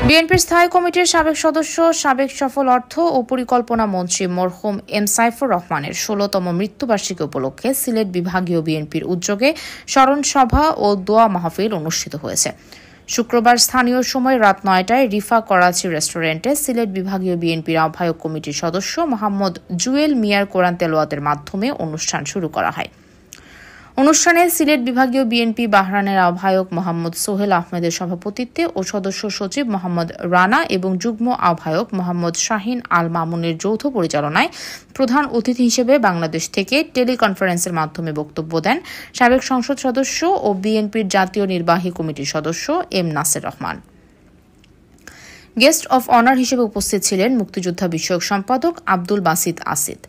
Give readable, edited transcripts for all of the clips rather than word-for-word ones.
বিএনপির স্থায়ী কমিটির সাবেক সদস্য, সাবেক সফল অর্থ ও পরিকল্পনা মন্ত্রী মরহুম এম সাইফুর রহমানের ১৬তম মৃত্যুবার্ষিকী উপলক্ষে সিলেট বিভাগীয় বিএনপির উদ্যোগে স্মরণ সভা ও দোয়া মাহফিল অনুষ্ঠিত হয়েছে। শুক্রবার স্থানীয় সময় রাত ৯টায় রিফা করাচি রেস্টুরেন্টে সিলেট বিভাগীয় বিএনপির আহ্বায়ক কমিটির সদস্য মোহাম্মদ জুয়েল মিয়ার কোরআন তেলাওয়াতের মাধ্যমে অনুষ্ঠান শুরু করা হয়। অনুষ্ঠানে সিলেট বিভাগীয় বিএনপি বাহরাইনের আহ্বায়ক মোহাম্মদ সোহেল আহমেদের সভাপতিত্বে ও সদস্য সচিব মোহাম্মদ রানা এবং যুগ্ম আহ্বায়ক মোহাম্মদ শাহিন আল মামুনের যৌথ পরিচালনায় প্রধান অতিথি হিসেবে বাংলাদেশ থেকে টেলিকনফারেন্সের মাধ্যমে বক্তব্য দেন সাবেক সংসদ সদস্য ও বিএনপির জাতীয় নির্বাহী কমিটির সদস্য M Naser Rahman. Guest of honour হিসেবে উপস্থিত ছিলেন মুক্তিযোদ্ধা বিষয়ক সম্পাদক আব্দুল বাসিত আসিদ।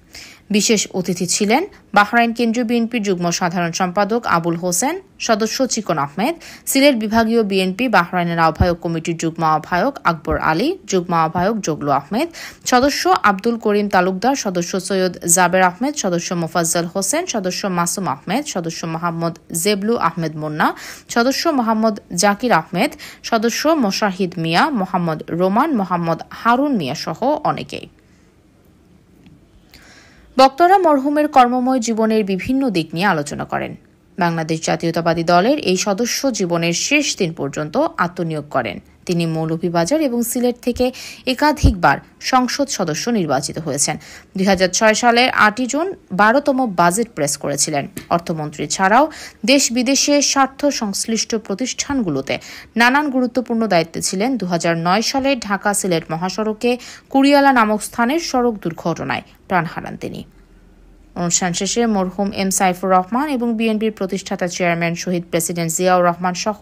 বিশেষ অতিথি ছিলেন বাহরাইন কেন্দ্রীয় বিএনপির যুগ্ম সাধারণ সম্পাদক আবুল হোসেন, সদস্য চিকন আহমেদ, সিলেট বিভাগীয় বিএনপি বাহরাইনের আহ্বায়ক কমিটির যুগ্ম আহ্বায়ক আকবর আলী, যুগ্ম আহ্বায়ক জগলু আহমেদ, সদস্য আব্দুল করিম তালুকদার, সদস্য সৈয়দ জাবের আহমেদ, সদস্য মোফাজ্জল হোসেন, সদস্য মাসুম আহমেদ, সদস্য মোহাম্মদ জেবলু আহমেদ মুন্না, সদস্য মোহাম্মদ জাকির আহমেদ, সদস্য মোশাহিদ মিয়া, মোহাম্মদ রোমান, মোহাম্মদ হারুন মিয়া সহ অনেকেই। বক্তারা মরহুমের কর্মময় জীবনের বিভিন্ন দিক নিয়ে আলোচনা করেন। বাংলাদেশ জাতীয়তাবাদী দলের এই সদস্য জীবনের শেষ দিন পর্যন্ত আত্মনিয়োগ করেন। তিনি মৌলভীবাজার এবং সিলেট থেকে একাধিকবার সংসদ সদস্য নির্বাচিত হয়েছেন। ২০০৬ সালের ৮ জুন ১২তম বাজেট প্রেস করেছিলেন। অর্থমন্ত্রী ছাড়াও দেশ বিদেশে স্বার্থ সংশ্লিষ্ট প্রতিষ্ঠানগুলোতে নানান গুরুত্বপূর্ণ দায়িত্বে ছিলেন। ২০০৯ সালে ঢাকা সিলেট মহাসড়কে কুড়িয়ালা নামক স্থানের সড়ক দুর্ঘটনায় প্রাণ হারান তিনি। অনুষ্ঠান শেষে মরহুম এম সাইফুর রহমান এবং বিএনপির প্রতিষ্ঠাতা চেয়ারম্যান শহীদ প্রেসিডেন্ট জিয়াউর রহমান সহ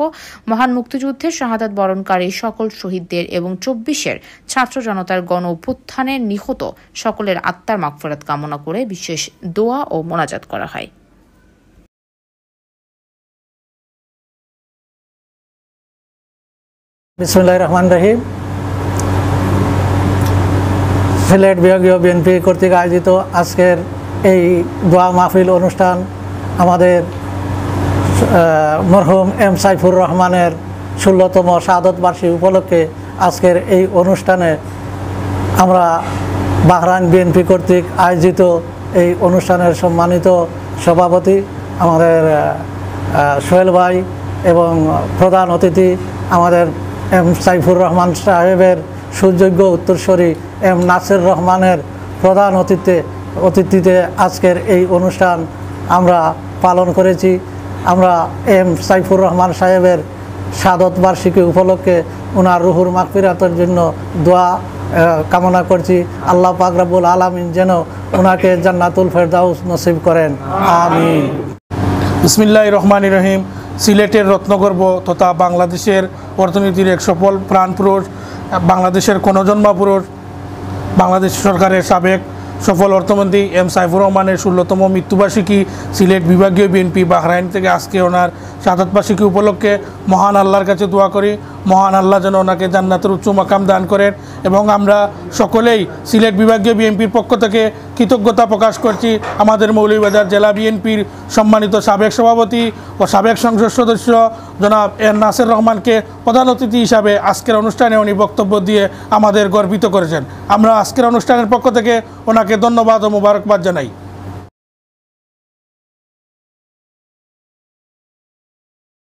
মহান মুক্তিযুদ্ধের শাহাদাত বরণকারী সকল শহীদদের এবং ২৪-এর ছাত্র জনতার গণ অভ্যুত্থানে নিহত সকলের আত্মার মাগফিরাত কামনা করে বিশেষ দোয়া ও মোনাজাত করা হয়। বিসমিল্লাহির রহমানির রহিম। সিলেট বিভাগীয় বিএনপি কর্তৃক আয়োজিত আজকের এই দোয়া মাহফিল অনুষ্ঠান আমাদের মরহুম এম সাইফুর রহমানের ১৬তম শাহাদত বার্ষিকী উপলক্ষে আজকের এই অনুষ্ঠানে আমরা বাহরাইন বিএনপি কর্তৃক আয়োজিত এই অনুষ্ঠানের সম্মানিত সভাপতি আমাদের সোহেল ভাই এবং প্রধান অতিথি আমাদের এম সাইফুর রহমান সাহেবের সুযোগ্য উত্তরসূরি এম নাসির রহমানের প্রধান অতিথিতে আজকের এই অনুষ্ঠান আমরা পালন করেছি। আমরা এম সাইফুর রহমান সাহেবের শাহাদত বার্ষিকী উপলক্ষে ওনার রুহুর মাগফিরাতের জন্য দোয়া কামনা করছি। আল্লাহ পাক রব্বুল আলামিন যেন ওনাকে জান্নাতুল ফেরদাউস নসিব করেন, আমিন। বিসমিল্লাহির রহমানির রহিম। সিলেটের রত্নগর্ভ তথা বাংলাদেশের অর্থনীতির এক সফল প্রাণপুরুষ, বাংলাদেশের কনজন্মা পুরুষ, বাংলাদেশ সরকারের সাবেক সফল অর্থমন্ত্রী এম সাইফুর রহমানের ১৬তম মৃত্যুবার্ষিকী সিলেট বিভাগীয় বিএনপি বাহরাইন থেকে আজকে ওনার শাহাদাত বার্ষিকী উপলক্ষে মহান আল্লাহর কাছে দোয়া করি, মহান আল্লাহ যেন ওনাকে জান্নাতের উচ্চ মাকাম দান করেন। এবং আমরা সকলেই সিলেট বিভাগীয় বিএনপির পক্ষ থেকে কৃতজ্ঞতা প্রকাশ করছি আমাদের মৌলভীবাজার জেলা বিএনপির সম্মানিত সাবেক সভাপতি ও সাবেক সংসদ সদস্য জনাব এম নাসির রহমানকে প্রধান অতিথি হিসাবে আজকের অনুষ্ঠানে উনি বক্তব্য দিয়ে আমাদের গর্বিত করেছেন। আমরা আজকের অনুষ্ঠানের পক্ষ থেকে ওনাকে ধন্যবাদ ও মোবারকবাদ জানাই।